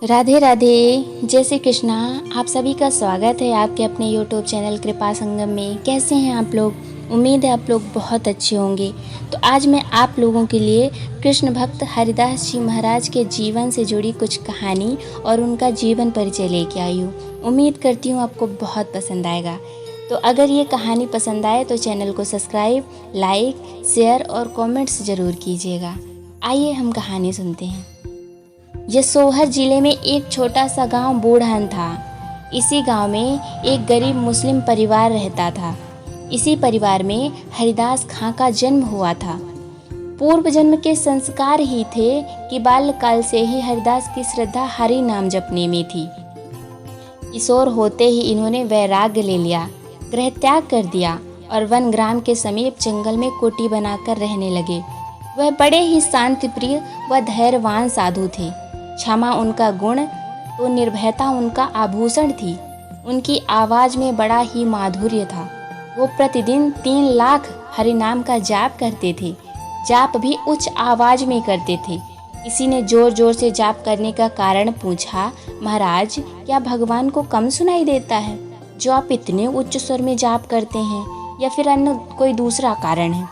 राधे राधे। जय श्री कृष्णा। आप सभी का स्वागत है आपके अपने यूट्यूब चैनल कृपा संगम में। कैसे हैं आप लोग? उम्मीद है आप लोग बहुत अच्छे होंगे। तो आज मैं आप लोगों के लिए कृष्ण भक्त हरिदास जी महाराज के जीवन से जुड़ी कुछ कहानी और उनका जीवन परिचय लेके आई हूँ। उम्मीद करती हूँ आपको बहुत पसंद आएगा। तो अगर ये कहानी पसंद आए तो चैनल को सब्सक्राइब, लाइक, शेयर और कमेंट्स ज़रूर कीजिएगा। आइए हम कहानी सुनते हैं। यह जिले में एक छोटा सा गांव बूढ़ान था। इसी गांव में एक गरीब मुस्लिम परिवार रहता था। इसी परिवार में हरिदास खां का जन्म हुआ था। पूर्व जन्म के संस्कार ही थे कि बाल्यकाल से ही हरिदास की श्रद्धा हरि नाम जपने में थी। किशोर होते ही इन्होंने वैराग्य ले लिया, गृह त्याग कर दिया और वन ग्राम के समीप जंगल में कुटी बनाकर रहने लगे। वह बड़े ही शांति प्रिय व धैर्यवान साधु थे। क्षमा उनका गुण तो निर्भयता उनका आभूषण थी। उनकी आवाज़ में बड़ा ही माधुर्य था। वो प्रतिदिन 3 लाख हरिनाम का जाप करते थे। जाप भी उच्च आवाज़ में करते थे। किसी ने जोर जोर से जाप करने का कारण पूछा, महाराज क्या भगवान को कम सुनाई देता है जो आप इतने उच्च स्वर में जाप करते हैं, या फिर अन्य कोई दूसरा कारण है?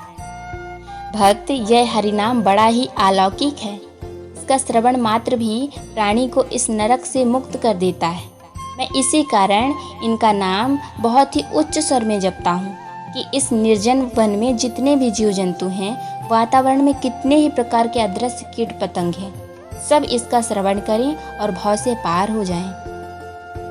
भक्त, यह हरिनाम बड़ा ही अलौकिक है। इसका श्रवण मात्र भी प्राणी को इस नरक से मुक्त कर देता है। मैं इसी कारण इनका नाम बहुत ही उच्च स्वर में जपता हूँ कि इस निर्जन वन में जितने भी जीव जंतु हैं, वातावरण में कितने ही प्रकार के अदृश्य कीट पतंग हैं, सब इसका श्रवण करें और भव से पार हो जाएं।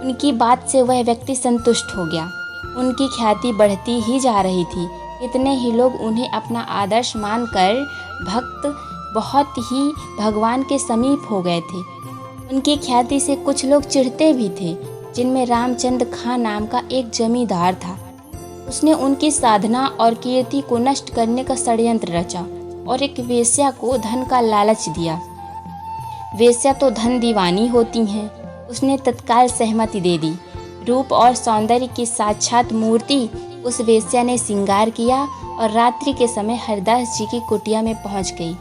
उनकी बात से वह व्यक्ति संतुष्ट हो गया। उनकी ख्याति बढ़ती ही जा रही थी। इतने ही लोग उन्हें अपना आदर्श मानकर भक्त बहुत ही भगवान के समीप हो गए थे। उनकी ख्याति से कुछ लोग चिढ़ते भी थे, जिनमें रामचंद्र खां नाम का एक जमींदार था। उसने उनकी साधना और कीर्ति को नष्ट करने का षड्यंत्र रचा और एक वेश्या को धन का लालच दिया। वेश्या तो धन दीवानी होती हैं। उसने तत्काल सहमति दे दी। रूप और सौंदर्य की साक्षात मूर्ति उस वेश्या ने श्रृंगार किया और रात्रि के समय हरिदास जी की कुटिया में पहुंच गई।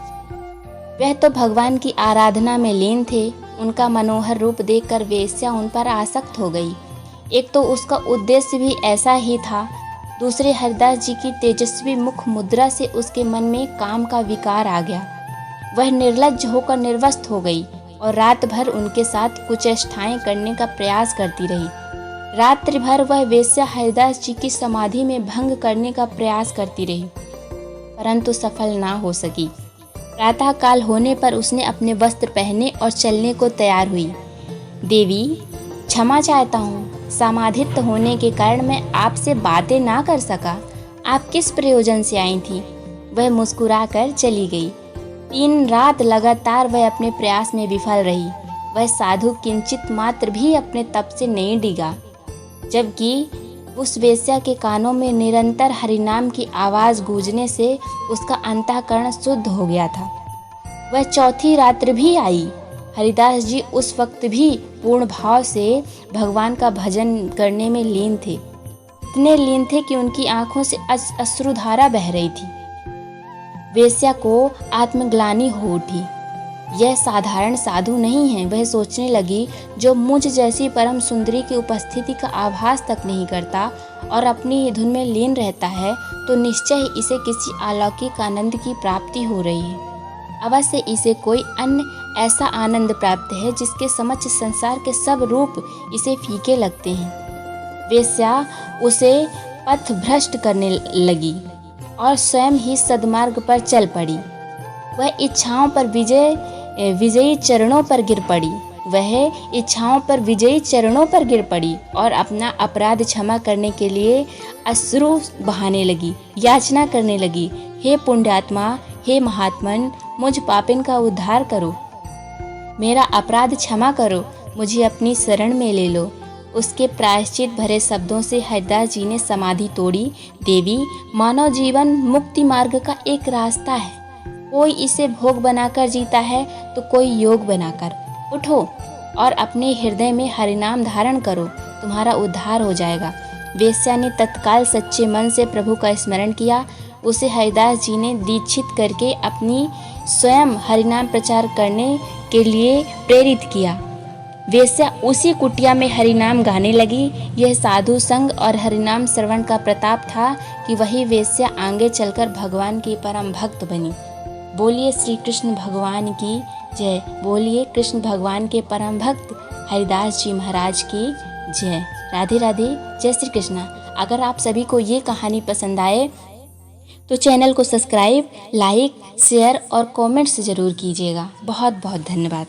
वह तो भगवान की आराधना में लीन थे। उनका मनोहर रूप देखकर वेश्या उन पर आसक्त हो गई। एक तो उसका उद्देश्य भी ऐसा ही था, दूसरे हरिदास जी की तेजस्वी मुख मुद्रा से उसके मन में काम का विकार आ गया। वह निर्लज्ज होकर निर्वस्त हो गई और रात भर उनके साथ कुचेष्टाएं करने का प्रयास करती रही। रात्रि भर वह वेश्या हरिदास जी की समाधि में भंग करने का प्रयास करती रही, परंतु सफल ना हो सकी। प्रातः काल होने पर उसने अपने वस्त्र पहने और चलने को तैयार हुई। देवी, क्षमा चाहता हूँ, समाधिस्थ होने के कारण मैं आपसे बातें ना कर सका। आप किस प्रयोजन से आई थी? वह मुस्कुराकर चली गई। 3 रात लगातार वह अपने प्रयास में विफल रही। वह साधु किंचित मात्र भी अपने तप से नहीं डिगा, जबकि उस वेश्या के कानों में निरंतर हरिनाम की आवाज़ गूंजने से उसका अंतःकरण शुद्ध हो गया था। वह 4थी रात्र भी आई। हरिदास जी उस वक्त भी पूर्ण भाव से भगवान का भजन करने में लीन थे। इतने लीन थे कि उनकी आंखों से अश्रुधारा बह रही थी। वेश्या को आत्मग्लानि हो उठी। यह साधारण साधु नहीं है, वह सोचने लगी, जो मुझ जैसी परम सुंदरी की उपस्थिति का आभास तक नहीं करता और अपनी ही धुन में लीन रहता है, तो निश्चय ही इसे किसी अलौकिक आनंद की प्राप्ति हो रही है। अवश्य इसे कोई अन्य ऐसा आनंद प्राप्त है जिसके समक्ष संसार के सब रूप इसे फीके लगते हैं। वेश्या उसे पथ भ्रष्ट करने लगी और स्वयं ही सद्मार्ग पर चल पड़ी। वह इच्छाओं पर विजयी चरणों पर गिर पड़ी। और अपना अपराध क्षमा करने के लिए अश्रु बहाने लगी, याचना करने लगी, हे पुण्यात्मा, हे महात्मन, मुझ पापिन का उद्धार करो, मेरा अपराध क्षमा करो, मुझे अपनी शरण में ले लो। उसके प्रायश्चित भरे शब्दों से हरिदास जी ने समाधि तोड़ी। देवी, मानव जीवन मुक्ति मार्ग का एक रास्ता है। कोई इसे भोग बनाकर जीता है तो कोई योग बनाकर। उठो और अपने हृदय में हरिनाम धारण करो, तुम्हारा उद्धार हो जाएगा। वेश्या ने तत्काल सच्चे मन से प्रभु का स्मरण किया। उसे हरिदास जी ने दीक्षित करके अपनी स्वयं हरिनाम प्रचार करने के लिए प्रेरित किया। वेश्या उसी कुटिया में हरिनाम गाने लगी। यह साधु संग और हरिनाम श्रवण का प्रताप था कि वही वेश्या आगे चलकर भगवान की परम भक्त बनी। बोलिए श्री कृष्ण भगवान की जय। बोलिए कृष्ण भगवान के परम भक्त हरिदास जी महाराज की जय। राधे राधे, जय श्री कृष्णा। अगर आप सभी को ये कहानी पसंद आए तो चैनल को सब्सक्राइब, लाइक, शेयर और कमेंट्स ज़रूर कीजिएगा। बहुत बहुत धन्यवाद।